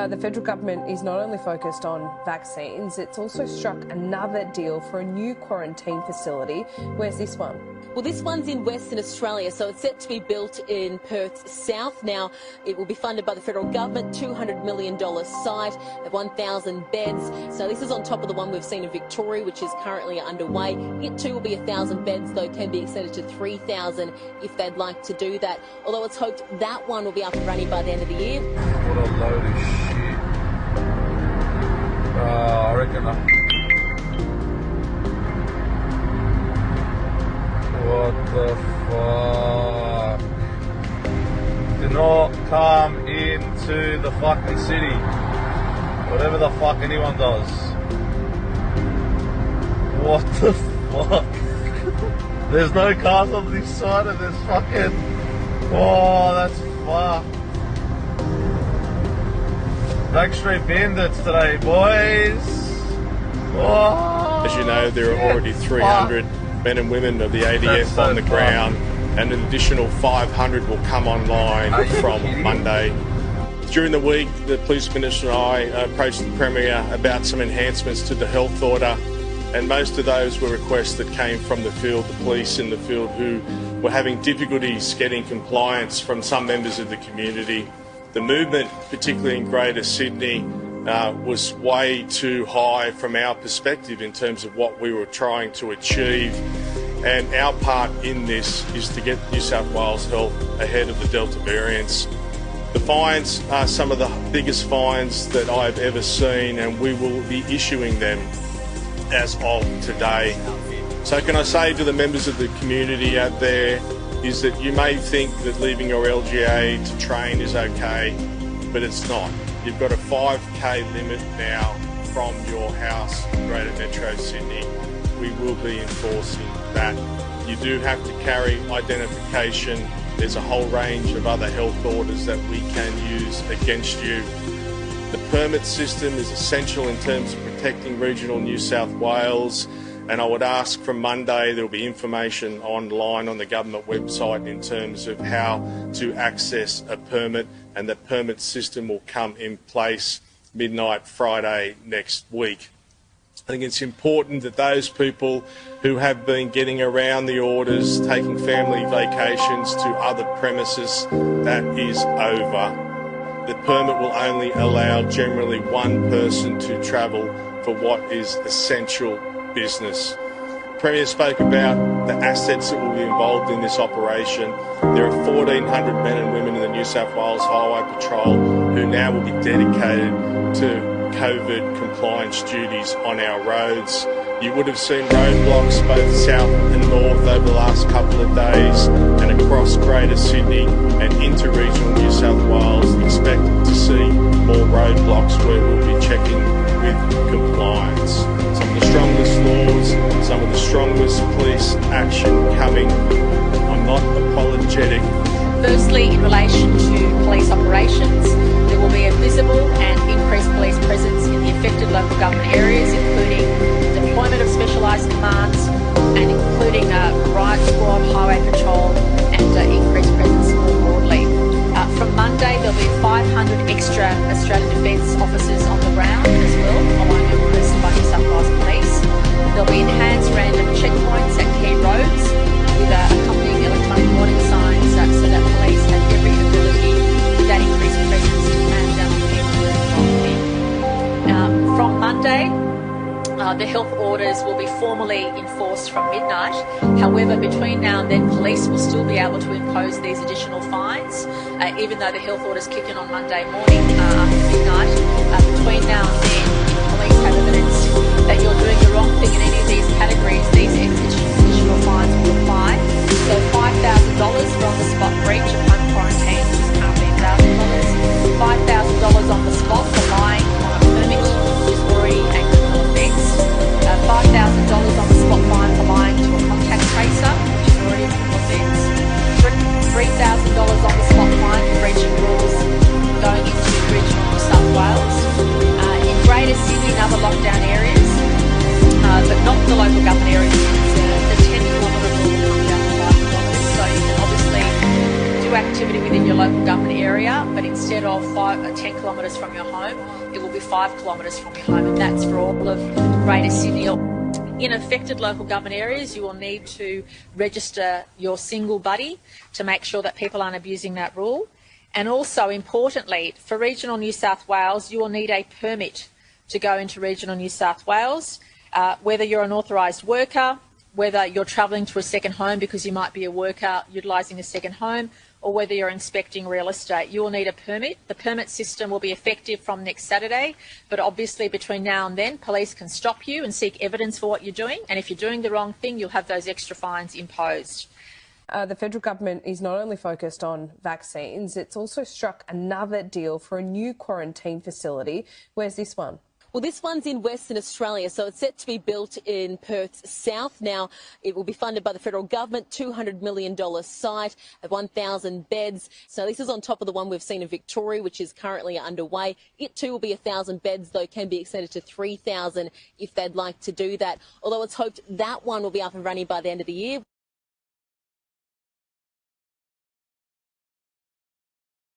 The federal government is not only focused on vaccines, it's also struck another deal for a new quarantine facility. Where's this one? Well, this one's in Western Australia, so it's set to be built in Perth's south. Now, it will be funded by the federal government, $200 million site of 1,000 beds. So this is on top of the one we've seen in Victoria, which is currently underway. It too will be 1,000 beds, though can be extended to 3,000 if they'd like to do that. Although it's hoped that one will be up and running by the end of the year. What a load of shit. I reckon what the fuck? Do not come into the fucking city. Whatever the fuck anyone does. What the fuck? There's no cars on this side and there's fucking... Oh, that's fucked. Backstreet Bandits today, boys. Oh, as you know, there are already 300 men and women of the ADF on the ground, and an additional 500 will come online from Monday. During the week, the Police Minister and I approached the Premier about some enhancements to the health order, and most of those were requests that came from the field, the police in the field, who were having difficulties getting compliance from some members of the community. The movement, particularly in Greater Sydney, was way too high from our perspective in terms of what we were trying to achieve, and our part in this is to get New South Wales Health ahead of the Delta variants. The fines are some of the biggest fines that I've ever seen, and we will be issuing them as of today. So can I say to the members of the community out there is that you may think that leaving your LGA to train is okay, but it's not. You've got a 5K limit now from your house in Greater Metro Sydney. We will be enforcing that. You do have to carry identification. There's a whole range of other health orders that we can use against you. The permit system is essential in terms of protecting regional New South Wales, and I would ask from Monday there will be information online on the government website in terms of how to access a permit, and the permit system will come in place midnight Friday next week. I think it's important that those people who have been getting around the orders, taking family vacations to other premises, that is over. The permit will only allow generally one person to travel for what is essential business. The Premier spoke about the assets that will be involved in this operation. There are 1,400 men and women in the New South Wales Highway Patrol who now will be dedicated to COVID compliance duties on our roads. You would have seen roadblocks both south and north over the last couple of days, and across Greater Sydney and into regional New South Wales. Expect to see more roadblocks where we'll be checking with compliance. Some of the strongest laws, some of the strongest police action coming. I'm not apologetic. Firstly, in relation to police operations, there will be a visible and increased police presence in the affected local government areas, including deployment of specialised commands and including riot squad, highway patrol and increased presence more broadly. From Monday, there'll be 500 extra Australian Defence officers on the ground as well, along with requested by New South Wales Police. There'll be enhanced random checkpoints at key roads with accompanying electronic warning signs so that police have every ability with that increased presence to clamp down on people moving wrongly. From Monday, the health orders will be formally enforced from midnight. However, between now and then, police will still be able to impose these additional fines, even though the health orders kick in on Monday morning after midnight. Between now and then, police have evidence that you're doing the wrong thing in any of these categories. These additional fines will apply. So $5,000 for on-the-spot breach of home quarantine, which is currently $1,000. $5,000 on the spot for lying on a permit, which is already a criminal offence. $5,000 on the spot fine for lying to a contact tracer, which is already a criminal offence. $3,000 on the spot fine for breaching rules going into regional New South Wales. In Greater Sydney and other lockdown areas, but not the local government areas, the 10 kilometre rule will come down to 5 kilometres, so you can obviously do activity within your local government area, but instead of 10 kilometres from your home, it will be 5 kilometres from your home, and that's for all of Greater Sydney. In affected local government areas, you will need to register your single buddy to make sure that people aren't abusing that rule. And also, importantly, for regional New South Wales, you will need a permit to go into regional New South Wales, whether you're an authorised worker, whether you're travelling to a second home because you might be a worker utilising a second home, or whether you're inspecting real estate. You will need a permit. The permit system will be effective from next Saturday, but obviously between now and then, police can stop you and seek evidence for what you're doing, and if you're doing the wrong thing, you'll have those extra fines imposed. The federal government is not only focused on vaccines, it's also struck another deal for a new quarantine facility. Where's this one? Well, this one's in Western Australia, so it's set to be built in Perth's south. Now, it will be funded by the federal government, $200 million site at 1,000 beds. So this is on top of the one we've seen in Victoria, which is currently underway. It too will be 1,000 beds, though can be extended to 3,000 if they'd like to do that. Although it's hoped that one will be up and running by the end of the year.